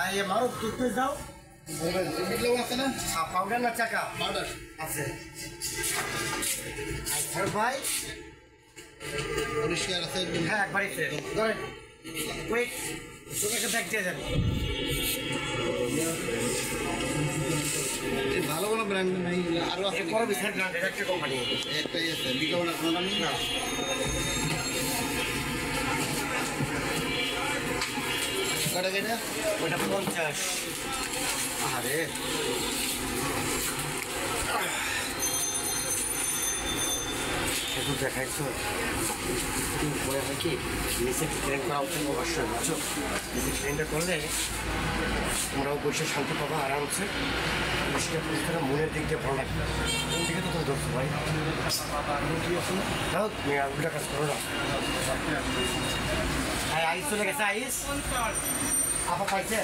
আয় মারো তুই যাও লোক আছে না পাউডার না চাকা পাউডার আছে আর ভাই পরিষ্কার আছে হ্যাঁ একবারই ধরেন ওয়েট তোকে একটা ব্যাগ দিয়ে যাবে ভালো কোনো ব্র্যান্ড নাই আরো আছে বড় বিশাল ব্র্যান্ড একটা কোম্পানি একটাই আছে বিজ্ঞাপন কোনো দামি না কটা কেটে ওইটা 50 আরে শুধু দেখাইছো পরে হয় কি নিচে ট্রেন করা উচিত অবশ্যই বুঝছো নিচে ট্রেনটা করলে তোমরাও বসে শান্তি পাবা আরামসে বসে পরিষ্কার মনের দিক দিয়ে ভালো লাগবে কোন দিকে তো তুমি ধরছো ভাই তাও তুমি উল্টা কাজ করো না আইস চলে গেছে আইস আপা পাইছে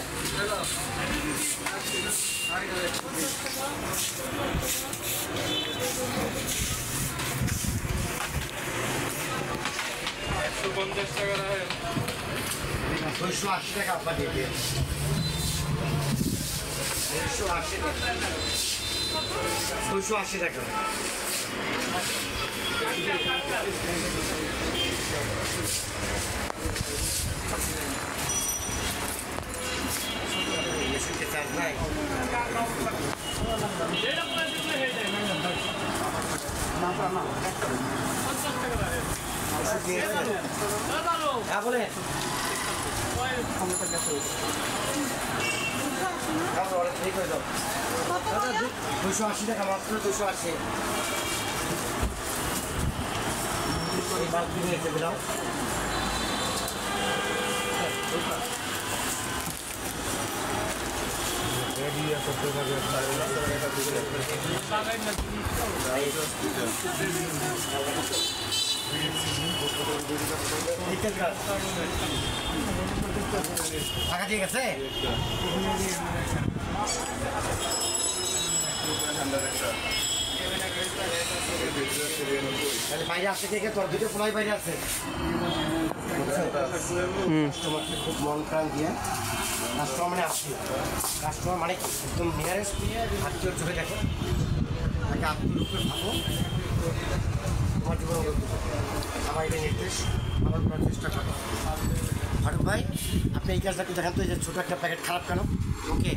$280 আপা দিয়ে দিয়ে 280 টাকা চার্জ নাই হ্যাঁ বলে 280 টাকা মাত্র 280 দাও টাকা ঠিক আছে বাইরে আসতে থেকে তোর দুটো পোলাই বাইরে আছে কাস্টমারকে খুব মন প্রাণ দিয়ে কাস্টমার মানে আসি কাস্টমার মানে একদম নিয়ারেস্ট আত্মীয় চোখে দেখো তাকে আত্মরূপে ভাবো তোমার জীবন আমার এটা নির্দেশ আমার করার চেষ্টা করো ফারুক ভাই আপনি এই কাজটা একটু দেখান তো এই যে ছোটো একটা প্যাকেট খারাপ কেন ওকে